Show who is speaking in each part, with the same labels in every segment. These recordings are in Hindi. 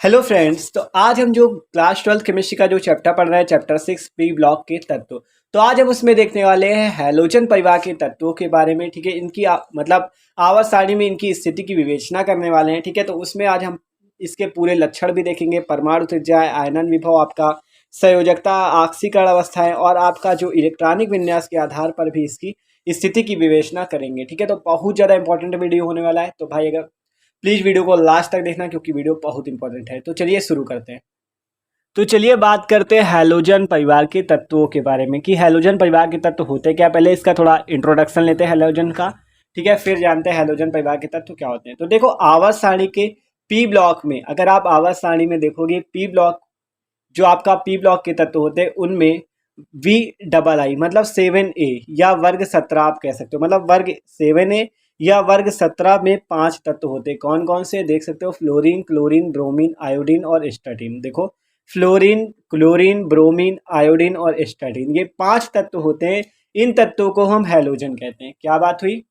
Speaker 1: Hello friends. तो आज हम जो क्लास 12 केमिस्ट्री का जो चैप्टर पढ़ रहे हैं, चैप्टर 6 पी ब्लॉक के तत्व। तो आज हम उसमें देखने वाले हैं हैलोजन परिवार के तत्वों के बारे में। ठीक है, इनकी मतलब आवर्त सारणी में इनकी स्थिति की विवेचना करने वाले हैं। ठीक है, तो उसमें आज हम इसके पूरे लक्षण भी देखेंगे, परमाणु त्रिज्या, आयनन विभव, आपका संयोजकता, ऑक्सीकरण अवस्थाएं और आपका जो इलेक्ट्रॉनिक विन्यास के आधार पर भी इसकी स्थिति की विवेचना करेंगे। ठीक है, तो बहुत ज़्यादा इंपॉर्टेंट वीडियो होने वाला है। तो भाई अगर प्लीज वीडियो को लास्ट तक देखना क्योंकि वीडियो बहुत इंपॉर्टेंट है। तो चलिए शुरू करते हैं। तो चलिए बात करते हैं हैलोजन परिवार के तत्वों के बारे में कि हैलोजन परिवार के तत्व होते क्या। पहले इसका थोड़ा इंट्रोडक्शन लेते हैं हैलोजन का। ठीक है, फिर जानते हैं हैलोजन परिवार के तत्व क्या होते हैं। तो देखो, आवर्त सारणी के पी ब्लॉक में, अगर आप आवर्त सारणी में देखोगे, पी ब्लॉक जो आपका पी ब्लॉक के तत्व होते हैं उनमें वी डबल आई मतलब 7A या वर्ग 17 आप कह सकते हो, मतलब वर्ग 7A या वर्ग 17 में 5 तत्व होते हैं। कौन कौन से देख सकते हो? फ्लोरीन, क्लोरीन, ब्रोमीन, आयोडीन और स्टैटिन। देखो, फ्लोरीन, क्लोरीन, ब्रोमीन, आयोडीन और स्टैटिन, ये 5 तत्व होते हैं। इन तत्वों को हम हैलोजन कहते हैं। क्या बात हुई?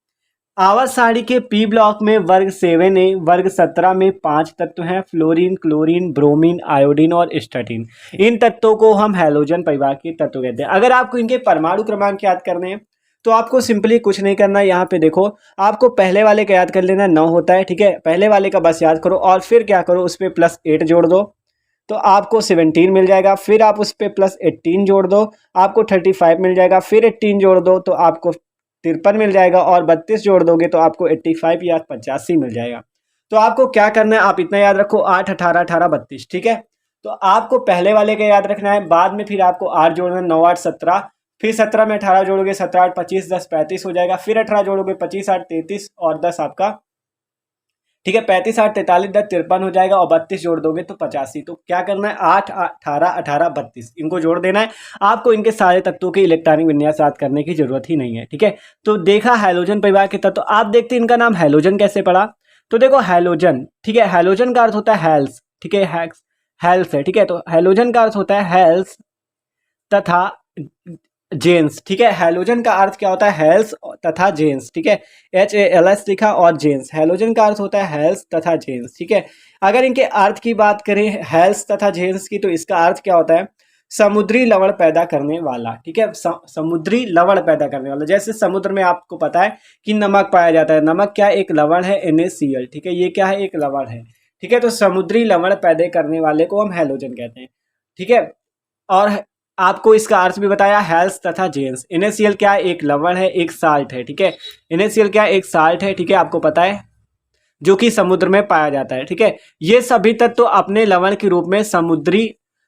Speaker 1: आवर्त सारणी के पी ब्लॉक में वर्ग 7A वर्ग 17 में 5 तत्व हैं, फ्लोरीन, क्लोरीन, ब्रोमीन, आयोडीन और स्टैटिन। इन तत्वों को हम हैलोजन परिवार के तत्व कहते हैं। अगर आपको इनके परमाणु क्रमांक याद करने हैं तो आपको सिंपली कुछ नहीं करना है। यहाँ पे देखो, आपको पहले वाले का याद कर लेना, 9 होता है। ठीक है, पहले वाले का बस याद करो और फिर क्या करो, उस पर +8 जोड़ दो तो आपको 17 मिल जाएगा। फिर आप उस पर +18 जोड़ दो, आपको 35 मिल जाएगा। फिर 18 जोड़ दो तो आपको 53 मिल जाएगा और 32 जोड़ दोगे तो आपको 85 या 85 मिल जाएगा। तो आपको क्या करना है, आप इतना याद रखो, 8, 18, 18, 32। ठीक है, तो आपको पहले वाले का याद रखना है, बाद में फिर आपको 8 जोड़ना है, 9, 8, 17। फिर 17 में 18 जोड़ोगे, 17, 8, 25, 10, 35 हो जाएगा। फिर 18 जोड़ोगे, 25, 8, 33 और 10 आपका, ठीक है, 35, 8, 43, 10, 53 हो जाएगा और 32 जोड़ दोगे तो 85। तो क्या करना है, 8, 18, 18, 32 इनको जोड़ देना है। आपको इनके सारे तत्वों के इलेक्ट्रॉनिक विन्यास याद करने की जरूरत ही नहीं है। ठीक है, तो देखा हैलोजन परिवार के तत्व। आप देखते हैं इनका नाम हैलोजन कैसे पड़ा। तो देखो, हैलोजन, ठीक है, हैलोजन का अर्थ होता है हेल्स। ठीक है, हेल्स है। ठीक है, तो हैलोजन का अर्थ होता है हेल्स तथा जेन्स। ठीक है, हैलोजन का अर्थ क्या होता है, हेल्स तथा जेन्स। ठीक है, HALS लिखा और जेन्स, हैलोजन का अर्थ होता है हेल्स तथा जेन्स। ठीक है, अगर इनके अर्थ की बात करें हेल्स तथा जेन्स की, तो इसका अर्थ क्या होता है, समुद्री लवण पैदा करने वाला। ठीक है, समुद्री लवण पैदा करने वाला। जैसे समुद्र में आपको पता है कि नमक पाया जाता है, नमक क्या एक लवण है, NaCl। ठीक है, ये क्या है, एक लवण है। ठीक है, तो समुद्री लवण पैदा करने वाले को हम हैलोजन कहते हैं। ठीक है, और आपको इसका अर्थ भी बताया, हेल्स तथा जेन्स। NaCl क्या है, एक लवण है, एक साल्ट है। ठीक है, NaCl क्या है, एक साल्ट है। ठीक है, आपको पता है, जो कि समुद्र में पाया जाता है। ठीक है, ये सभी तत्व तो अपने लवण के रूप में समुद्री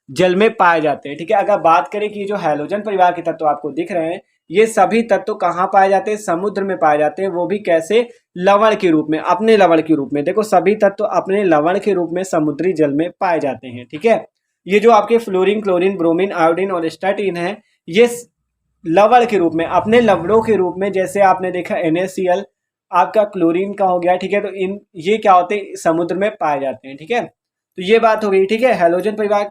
Speaker 1: जल में पाए जाते हैं। ठीक है, अगर बात करें कि जो हैलोजन परिवार के तत्व आपको दिख रहे हैं, ये सभी तत्व कहाँ पाए जाते हैं, समुद्र में पाए जाते हैं। वो भी कैसे, लवण के रूप में, अपने लवण के रूप में। देखो, सभी तत्व अपने लवण के रूप में समुद्री जल में पाए जाते हैं। ठीक है, ये जो आपके फ्लोरीन, क्लोरीन, ब्रोमीन, आयोडीन और स्टैटिन है, ये लवण के रूप में, अपने लवणों के रूप में, जैसे आपने देखा NaCl आपका क्लोरीन का हो गया। ठीक है, तो इन ये क्या होते हैं, समुद्र में पाए जाते हैं। ठीक है, तो ये बात हो गई। ठीक है, हैलोजन परिवार,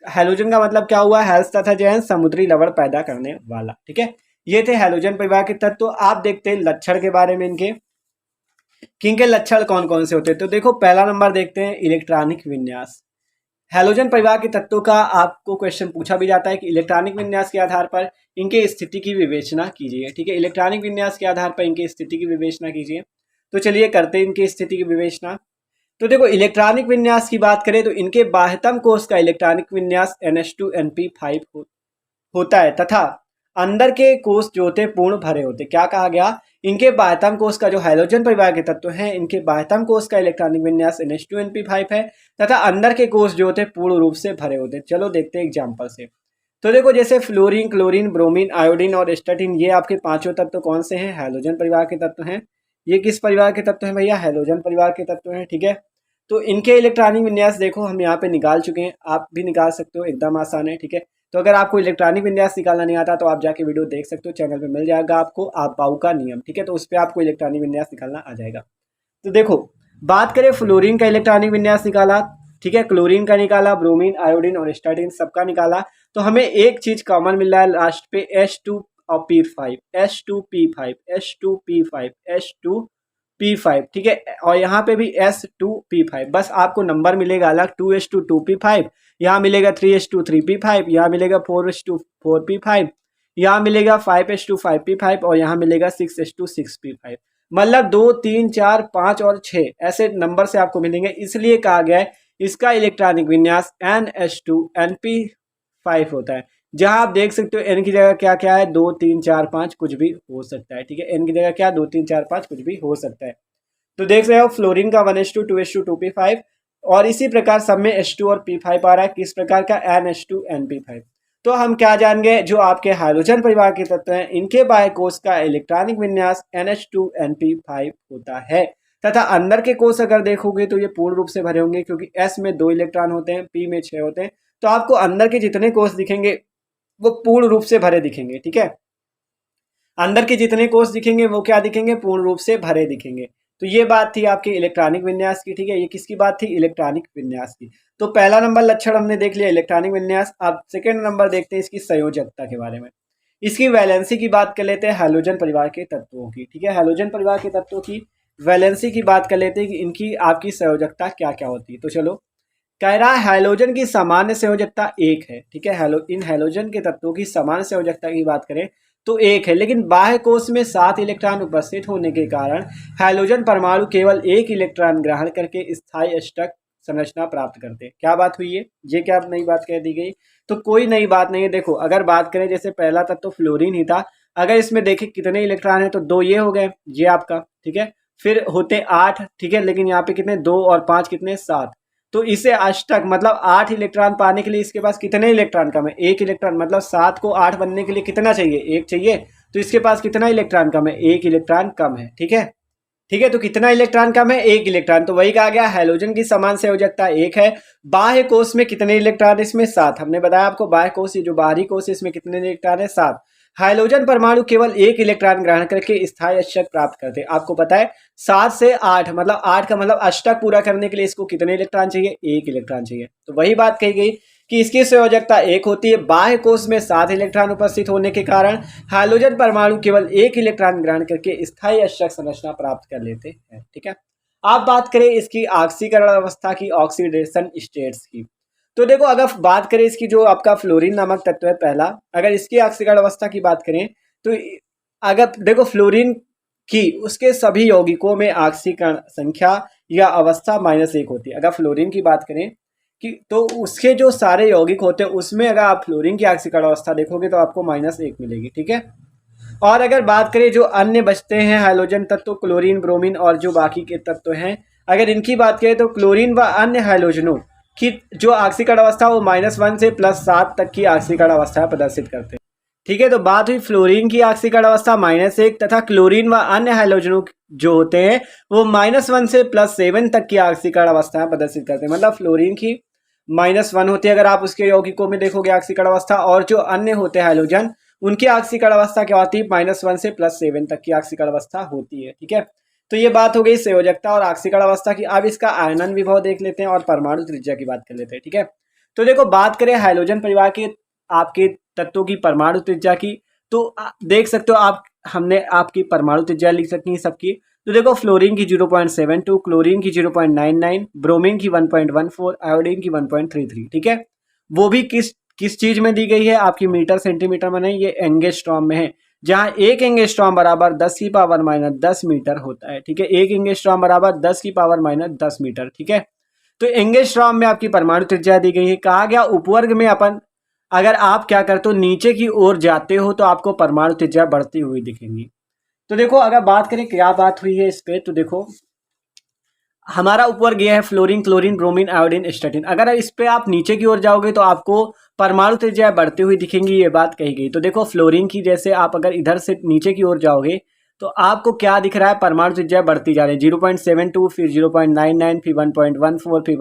Speaker 1: हैलोजन का मतलब क्या हुआ, हेल्स तथा जेन्स, समुद्री लवण पैदा करने वाला। ठीक है, ये थे हैलोजन परिवार के तत्व। तो आप देखते हैं लक्षण के बारे में इनके, कि इनके लक्षण कौन कौन से होते हैं। तो देखो, पहला नंबर देखते हैं इलेक्ट्रॉनिक विन्यास। हैलोजन परिवार के तत्वों का आपको क्वेश्चन पूछा भी जाता है कि इलेक्ट्रॉनिक विन्यास के आधार पर इनके स्थिति की विवेचना कीजिए। ठीक है, इलेक्ट्रॉनिक विन्यास के आधार पर इनकी स्थिति की विवेचना कीजिए। तो चलिए करते हैं इनकी स्थिति की विवेचना। तो देखो, इलेक्ट्रॉनिक विन्यास की बात करें तो इनके बाह्यतम कोष का इलेक्ट्रॉनिक विन्यास NH2NP5 होता है तथा अंदर के कोष जो होते पूर्ण भरे होते। क्या कहा गया, इनके बाह्यतम कोष का, जो हैलोजन परिवार के तत्व हैं, इनके बाह्यतम कोष का इलेक्ट्रॉनिक विन्यास NH2NP5 है तथा अंदर के कोष जो होते पूर्ण रूप से भरे होते। चलो देखते हैं एग्जाम्पल से। तो देखो, जैसे फ्लोरीन, क्लोरीन, ब्रोमीन, आयोडीन और स्टैटिन, ये आपके पांचों तत्व कौन से हैं, हैलोजन परिवार के तत्व हैं। ये किस परिवार के तत्व हैं भैया, हैलोजन परिवार के तत्व हैं। ठीक है, तो इनके इलेक्ट्रॉनिक विन्यास देखो हम यहाँ पे निकाल चुके हैं, आप भी निकाल सकते हो, एकदम आसान है। ठीक है, तो अगर आपको इलेक्ट्रॉनिक विन्यास निकालना नहीं आता तो आप जाके वीडियो देख सकते हो, चैनल पे मिल जाएगा आपको, आप पाऊ का नियम। ठीक है, तो उस पर आपको इलेक्ट्रॉनिक विन्यास निकालना आ जाएगा। तो देखो, बात करें फ्लोरीन का इलेक्ट्रॉनिक विन्यास निकाला। ठीक है, क्लोरीन का निकाला, ब्रोमीन, आयोडीन और स्टैटिन सबका निकाला। तो हमें एक चीज कॉमन मिल रहा है लास्ट पे, H2 और P5, H2P5, H2P5, H2 P5, ठीक है, और यहाँ पे भी S2P5, बस आपको नंबर मिलेगा अलग 2:2P5, यहाँ मिलेगा 3:3P5, यहाँ मिलेगा 4:4P5, यहाँ मिलेगा 5:5P5 और यहाँ मिलेगा 6:6P5। मतलब 2, 3, 4, 5 और 6 ऐसे नंबर से आपको मिलेंगे, इसलिए कहा गया है इसका इलेक्ट्रॉनिक विन्यास NH2NP5 होता है। जहां आप देख सकते हो N की जगह क्या क्या है, 2, 3, 4, 5 कुछ भी हो सकता है, ठीक है, N की जगह क्या 2, 3, 4, 5 कुछ भी हो सकता है। तो देख रहे हो फ्लोरीन का 1:2, 2:2P5 और इसी प्रकार सब में H2 और P5 आ रहा है, किस प्रकार का NH2NP5। तो हम क्या जान गए, जो आपके हाइड्रोजन परिवार के तत्व हैं इनके बाह्य कोश का इलेक्ट्रॉनिक विन्यास NH2NP5 होता है, तथा अंदर के कोश अगर देखोगे तो ये पूर्ण रूप से भरे होंगे, क्योंकि S में 2 इलेक्ट्रॉन होते हैं, P में 6 होते हैं, तो आपको अंदर के जितने कोश दिखेंगे वो पूर्ण रूप से भरे दिखेंगे, ठीक है, अंदर के जितने कोश दिखेंगे वो क्या दिखेंगे, पूर्ण रूप से भरे दिखेंगे। तो ये बात थी आपके इलेक्ट्रॉनिक विन्यास की, ठीक है, ये किसकी बात थी, इलेक्ट्रॉनिक विन्यास की। तो पहला नंबर लक्षण हमने देख लिया इलेक्ट्रॉनिक विन्यास। अब सेकंड नंबर देखते हैं इसकी संयोजकता के बारे में। इसकी वैलेंसी की बात कर लेते हैं हैलोजन परिवार के तत्वों की, ठीक है, हैलोजन परिवार के तत्वों की वैलेंसी की बात कर लेते हैं कि इनकी आपकी संयोजकता क्या क्या होती है। तो चलो, कह रहा है हैलोजन की सामान्य संयोजकता 1 है, ठीक है, इन हैलोजन के तत्वों की सामान्य संयोजकता की बात करें तो 1 है, लेकिन बाह्य कोश में 7 इलेक्ट्रॉन उपस्थित होने के कारण हैलोजन परमाणु केवल 1 इलेक्ट्रॉन ग्रहण करके स्थायी अष्टक संरचना प्राप्त करते हैं। क्या बात हुई है, ये क्या नई बात कह दी गई, तो कोई नई बात नहीं है। देखो अगर बात करें जैसे पहला तत्व फ्लोरीन ही था, अगर इसमें देखें कितने इलेक्ट्रॉन है तो 2 ये हो गए, ये आपका, ठीक है, फिर होते 8, ठीक है, लेकिन यहाँ पे कितने 2 और 5 कितने 7, तो इसे अष्टक मतलब 8 इलेक्ट्रॉन पाने के लिए इसके पास कितने इलेक्ट्रॉन कम है, 1 इलेक्ट्रॉन, मतलब 7 को 8 बनने के लिए कितना चाहिए, 1 चाहिए, तो इसके पास कितना इलेक्ट्रॉन कम है, 1 इलेक्ट्रॉन कम है, ठीक है, ठीक है, तो कितना इलेक्ट्रॉन कम है, 1 इलेक्ट्रॉन, तो वही कहा गया हैलोजन की समान संयोजकता 1 है। बाह्य कोश में कितने इलेक्ट्रॉन, इसमें 7, हमने बताया आपको बाह्य कोश जो बाहरी कोश है इसमें कितने इलेक्ट्रॉन है, 7। हाइड्रोजन परमाणु केवल 1 इलेक्ट्रॉन ग्रहण करके स्थायी अष्टक प्राप्त करते हैं। आपको पता है 7 से 8 मतलब 8 का मतलब अष्टक पूरा करने के लिए इसको कितने इलेक्ट्रॉन चाहिए, 1 इलेक्ट्रॉन चाहिए। तो वही बात कही गई कि इसकी संयोजकता 1 होती है। बाह्य कोश में 7 इलेक्ट्रॉन उपस्थित होने के कारण हाइड्रोजन परमाणु केवल 1 इलेक्ट्रॉन ग्रहण करके स्थायी अष्टक संरचना प्राप्त कर लेते हैं, ठीक है। आप बात करें इसकी ऑक्सीकरण अवस्था की, ऑक्सीडेशन स्टेट्स की, तो देखो अगर बात करें इसकी जो आपका फ्लोरीन नामक तत्व है पहला, अगर इसकी ऑक्सीकरण अवस्था की बात करें तो अगर देखो फ्लोरीन की उसके सभी यौगिकों में ऑक्सीकरण संख्या या अवस्था -1 होती है। अगर फ्लोरीन की बात करें कि तो उसके जो सारे यौगिक होते हैं उसमें अगर आप फ्लोरीन की ऑक्सीकरण अवस्था देखोगे तो आपको -1 मिलेगी, ठीक है। और अगर बात करें जो अन्य बचते हैं हाइड्रोजन तत्व, क्लोरीन, ब्रोमीन और जो बाकी के तत्व हैं, अगर इनकी बात करें तो क्लोरीन व अन्य हाइड्रोजनों की जो ऑक्सीकरण अवस्था वो -1 से +7 तक की ऑक्सीकरण अवस्था प्रदर्शित करते हैं, ठीक है। तो बात हुई फ्लोरीन की ऑक्सीकरण अवस्था -1 तथा क्लोरीन व अन्य हाइड्रोजनों जो होते हैं वो -1 से +7 तक की ऑक्सीकरण अवस्था प्रदर्शित करते हैं। मतलब फ्लोरीन की -1 होती है अगर आप उसके यौगिकों में देखोगे ऑक्सीकरण अवस्था, और जो अन्य होते हैं हाइड्रोजन उनकी ऑक्सीकरण अवस्था क्या होती है, -1 से +7 तक की ऑक्सीकरण अवस्था होती है, ठीक है। तो ये बात हो गई संयोजकता और ऑक्सीकरण अवस्था की। अब इसका आयनन विभव देख लेते हैं और परमाणु त्रिज्या की बात कर लेते हैं, ठीक है। तो देखो बात करें हाइड्रोजन परिवार के आपके तत्वों की परमाणु त्रिज्या की, तो देख सकते हो आप, हमने आपकी परमाणु त्रिज्या लिख सकती है सबकी। तो देखो फ्लोरीन की 0.72, क्लोरीन की 0.99, ब्रोमीन की 1.14, आयोडीन की 1.33, ठीक है। वो भी किस चीज में दी गई है, आपकी मीटर सेंटीमीटर में नहीं, ये एंगस्ट्रॉम में है, जहां 1 एंगस्ट्रॉम बराबर 10 की पावर -10 मीटर होता है, ठीक है। 1 एंगस्ट्रॉम बराबर 10 की पावर -10 मीटर, ठीक है। तो एंगस्ट्रॉम में आपकी परमाणु त्रिज्या दी गई है। कहा गया उपवर्ग में अपन अगर आप क्या करते हो नीचे की ओर जाते हो तो आपको परमाणु त्रिज्या बढ़ती हुई दिखेंगी। तो देखो अगर बात करें क्या बात हुई है इस पे, तो देखो हमारा ऊपर गया है fluorine, chlorine, bromine, iodine, statin. अगर इस पे आप नीचे की ओर जाओगे तो आपको परमाणु त्रिज्या बढ़ती हुई दिखेंगी, ये बात कही गई। तो देखो फ्लोरीन की जैसे आप अगर इधर से नीचे की ओर जाओगे तो आपको क्या दिख रहा है, परमाणु त्रिज्या बढ़ती जा रही है, 0.72, फिर 0.99, फिर 1.14, फिर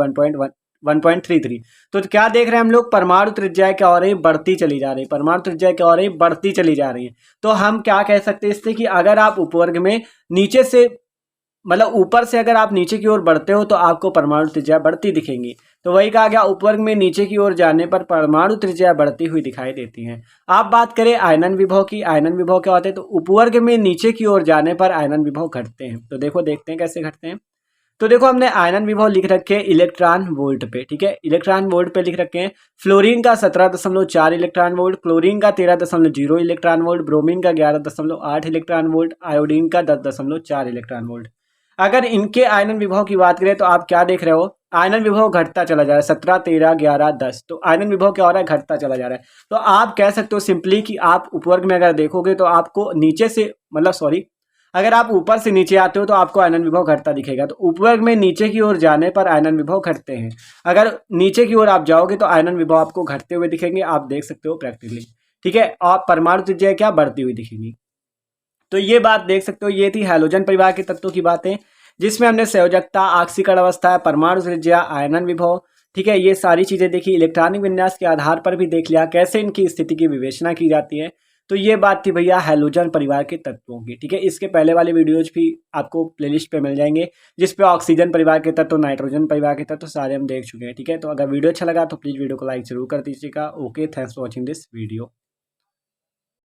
Speaker 1: 1.33। तो क्या देख रहे हैं हम लोग, परमाणु त्रिज्या क्या हो रही है, बढ़ती चली जा रही है, परमाणु त्रिज्या क्या हो रही है, बढ़ती चली जा रही है। तो हम क्या कह सकते हैं इससे कि अगर आप उपवर्ग में नीचे से मतलब ऊपर से अगर आप नीचे की ओर बढ़ते हो तो आपको परमाणु त्रिज्या बढ़ती दिखेंगी। तो वही कहा गया, उपवर्ग में नीचे की ओर जाने पर परमाणु त्रिज्या बढ़ती हुई दिखाई देती है। आप बात करें आयनन विभव की, आयनन विभव क्या होते हैं, तो उपवर्ग में नीचे की ओर जाने पर आयनन विभव घटते हैं। तो देखो देखते हैं कैसे घटते हैं। तो देखो हमने आयनन विभव लिख रखे हैं इलेक्ट्रॉन वोल्ट पे, ठीक है, इलेक्ट्रॉन वोल्ट पे लिख रखे हैं। फ्लोरीन का 17.4 इलेक्ट्रॉन वोल्ट, क्लोरीन का 13.0 इलेक्ट्रॉन वोल्ट, ब्रोमीन का 11.8 इलेक्ट्रॉन वोल्ट, आयोडीन का 10.4 इलेक्ट्रॉन वोल्ट। अगर इनके आयनन विभव की बात करें तो आप क्या देख रहे हो, आयनन विभव घटता चला जा रहा है, 17, 13, 11, 10। तो आयनन विभव क्या हो रहा है, घटता चला जा रहा है। तो आप कह सकते हो सिंपली कि आप उपवर्ग में अगर देखोगे तो आपको नीचे से मतलब सॉरी, अगर आप ऊपर से नीचे आते हो तो आपको आयनन विभव घटता दिखेगा। तो उपवर्ग में नीचे की ओर जाने पर आयनन विभव घटते हैं। अगर नीचे की ओर आप जाओगे तो आयनन विभव आपको घटते हुए दिखेंगे, आप देख सकते हो प्रैक्टिकली, ठीक है। और परमाणु त्रिज्या क्या बढ़ती हुई दिखेंगी। तो ये बात देख सकते हो, ये थी हैलोजन परिवार के तत्वों की बातें, जिसमें हमने संयोजकता, ऑक्सीकरण अवस्था, परमाणु त्रिज्या, आयनन विभव, ठीक है, ये सारी चीजें देखी। इलेक्ट्रॉनिक विन्यास के आधार पर भी देख लिया कैसे इनकी स्थिति की विवेचना की जाती है। तो ये बात थी भैया हैलोजन परिवार के तत्वों की, ठीक है। इसके पहले वाले वीडियोज भी आपको प्लेलिस्ट पे मिल जाएंगे, जिसपे ऑक्सीजन परिवार के तत्व, नाइट्रोजन परिवार के तत्व सारे हम देख चुके हैं, ठीक है। तो अगर वीडियो अच्छा लगा तो प्लीज वीडियो को लाइक जरूर कर दीजिएगा। Okay, thanks for watching this video.